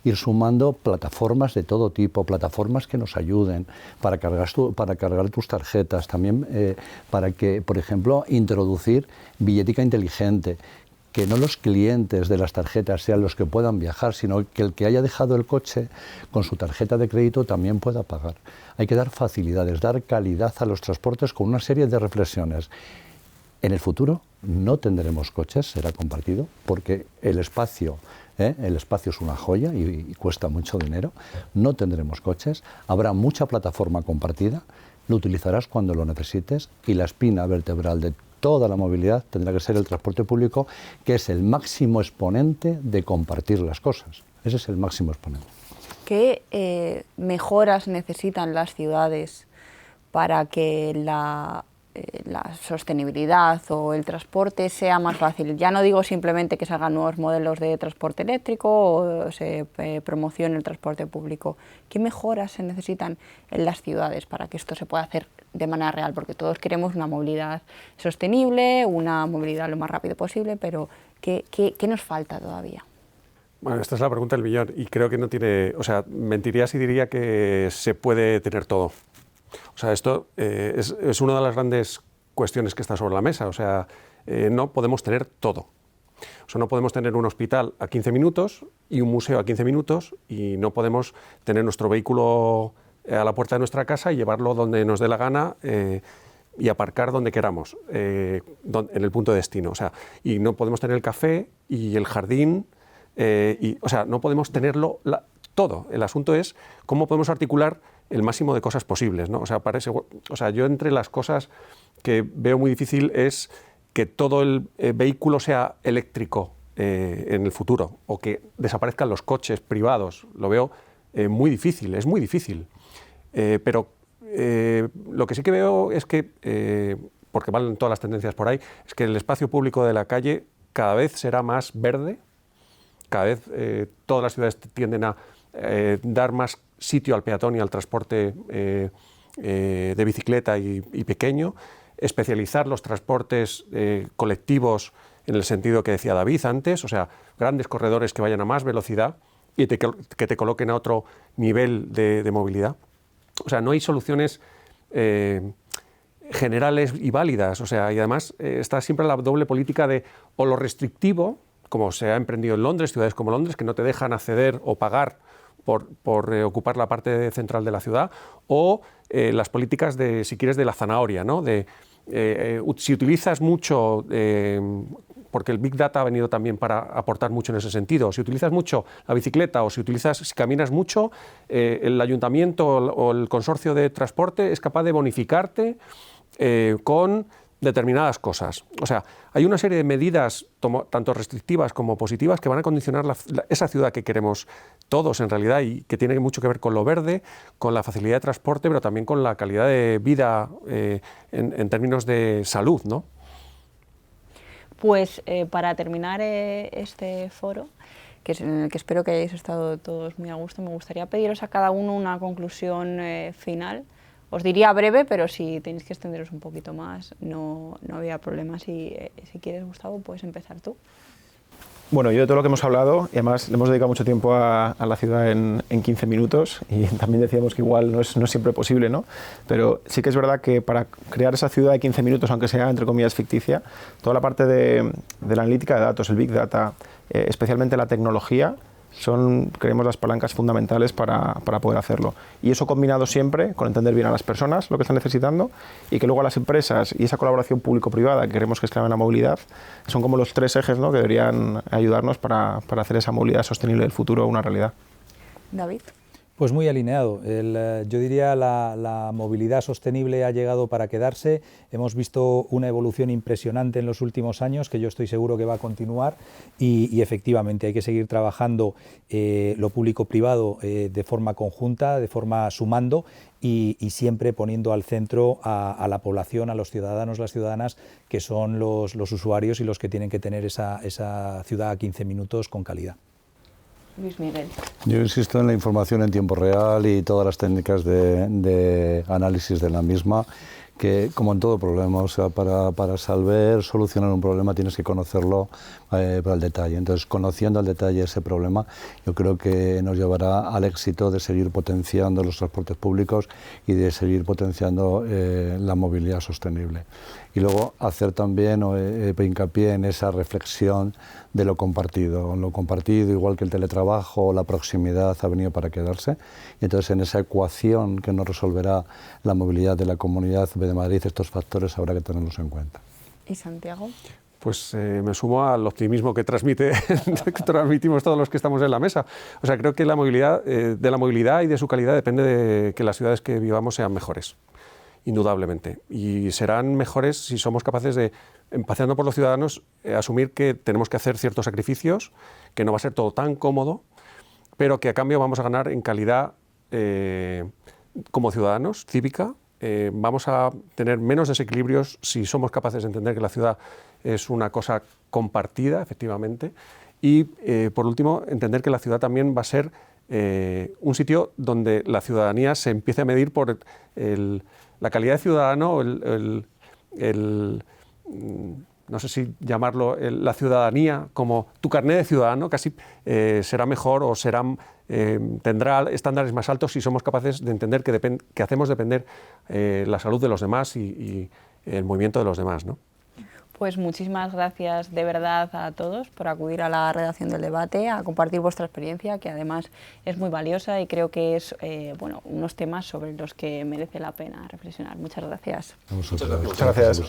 Ir sumando plataformas de todo tipo, plataformas que nos ayuden para cargar tus tarjetas, también para que, por ejemplo, introducir billetica inteligente, que no los clientes de las tarjetas sean los que puedan viajar, sino que el que haya dejado el coche con su tarjeta de crédito también pueda pagar. Hay que dar facilidades, dar calidad a los transportes con una serie de reflexiones. En el futuro no tendremos coches, será compartido, porque el espacio es una joya y cuesta mucho dinero. No tendremos coches, habrá mucha plataforma compartida, lo utilizarás cuando lo necesites y la espina vertebral de toda la movilidad tendrá que ser el transporte público, que es el máximo exponente de compartir las cosas. Ese es el máximo exponente. ¿Qué mejoras necesitan las ciudades para que la sostenibilidad o el transporte sea más fácil? Ya no digo simplemente que se hagan nuevos modelos de transporte eléctrico o se promocione el transporte público. ¿Qué mejoras se necesitan en las ciudades para que esto se pueda hacer de manera real? Porque todos queremos una movilidad sostenible, una movilidad lo más rápido posible, pero ¿qué nos falta todavía? Bueno, esta es la pregunta del millón y creo que no tiene... O sea, mentiría si diría que se puede tener todo. O sea, esto es una de las grandes cuestiones que está sobre la mesa. O sea, no podemos tener todo. O sea, no podemos tener un hospital a 15 minutos y un museo a 15 minutos y no podemos tener nuestro vehículo a la puerta de nuestra casa y llevarlo donde nos dé la gana y aparcar donde queramos, en el punto de destino. O sea, y no podemos tener el café y el jardín. O sea, no podemos tenerlo todo. El asunto es cómo podemos articular el máximo de cosas posibles, ¿no? O sea, yo entre las cosas que veo muy difícil es que todo el vehículo sea eléctrico en el futuro o que desaparezcan los coches privados. Lo veo muy difícil, es muy difícil. Pero lo que sí que veo es que, porque van todas las tendencias por ahí, es que el espacio público de la calle cada vez será más verde, cada vez todas las ciudades tienden a dar más sitio al peatón y al transporte de bicicleta y pequeño, especializar los transportes colectivos en el sentido que decía David antes, o sea, grandes corredores que vayan a más velocidad y que te coloquen a otro nivel de movilidad. O sea, no hay soluciones generales y válidas, o sea, y además está siempre la doble política de o lo restrictivo, como se ha emprendido en Londres, ciudades como Londres, que no te dejan acceder o pagar por ocupar la parte central de la ciudad, o las políticas de, si quieres, de la zanahoria, ¿no? Si utilizas mucho, porque el Big Data ha venido también para aportar mucho en ese sentido, si utilizas mucho la bicicleta o si caminas mucho, el ayuntamiento o el consorcio de transporte es capaz de bonificarte con determinadas cosas. O sea, hay una serie de medidas, tanto restrictivas como positivas, que van a condicionar esa ciudad que queremos todos en realidad y que tiene mucho que ver con lo verde, con la facilidad de transporte, pero también con la calidad de vida en términos de salud, ¿no? Pues para terminar este foro, que es en el que espero que hayáis estado todos muy a gusto, me gustaría pediros a cada uno una conclusión final. Os diría breve, pero si tenéis que extenderos un poquito más, no había problema. Si quieres, Gustavo, puedes empezar tú. Bueno, yo de todo lo que hemos hablado, y además le hemos dedicado mucho tiempo a la ciudad en 15 minutos, y también decíamos que igual no es siempre posible, ¿no? Pero sí que es verdad que para crear esa ciudad de 15 minutos, aunque sea entre comillas ficticia, toda la parte de la analítica de datos, el Big Data, especialmente la tecnología, son, creemos, las palancas fundamentales para poder hacerlo. Y eso combinado siempre con entender bien a las personas lo que están necesitando y que luego a las empresas y esa colaboración público-privada que queremos que es clave en la movilidad son como los 3 ejes, ¿no?, que deberían ayudarnos para hacer esa movilidad sostenible del futuro una realidad. David. Pues muy alineado. Yo diría la movilidad sostenible ha llegado para quedarse. Hemos visto una evolución impresionante en los últimos años que yo estoy seguro que va a continuar y efectivamente hay que seguir trabajando lo público-privado de forma conjunta, de forma sumando y siempre poniendo al centro a la población, a los ciudadanos, las ciudadanas, que son los usuarios y los que tienen que tener esa ciudad a 15 minutos con calidad. Luis Miguel. Yo insisto en la información en tiempo real y todas las técnicas de análisis de la misma, que como en todo problema, o sea, para solucionar un problema tienes que conocerlo al detalle. Entonces, conociendo al detalle ese problema, yo creo que nos llevará al éxito de seguir potenciando los transportes públicos y de seguir potenciando la movilidad sostenible. Y luego hacer también hincapié en esa reflexión de lo compartido. Lo compartido, igual que el teletrabajo o la proximidad, ha venido para quedarse. Y entonces, en esa ecuación que nos resolverá la movilidad de la Comunidad de Madrid, estos factores habrá que tenerlos en cuenta. ¿Y Santiago? Pues me sumo al optimismo que transmitimos todos los que estamos en la mesa. O sea, creo que la movilidad, de la movilidad y de su calidad depende de que las ciudades que vivamos sean mejores, indudablemente. Y serán mejores si somos capaces de, empezando por los ciudadanos, asumir que tenemos que hacer ciertos sacrificios, que no va a ser todo tan cómodo, pero que a cambio vamos a ganar en calidad como ciudadanos, cívica. Vamos a tener menos desequilibrios si somos capaces de entender que la ciudad es una cosa compartida, efectivamente. Y, por último, entender que la ciudad también va a ser un sitio donde la ciudadanía se empiece a medir por la calidad de ciudadano, no sé si llamarlo la ciudadanía como tu carnet de ciudadano, casi será mejor o tendrá estándares más altos si somos capaces de entender que hacemos depender la salud de los demás y el movimiento de los demás, ¿no? Pues muchísimas gracias de verdad a todos por acudir a la redacción del debate, a compartir vuestra experiencia, que además es muy valiosa y creo que es unos temas sobre los que merece la pena reflexionar. Muchas gracias. Muchas gracias.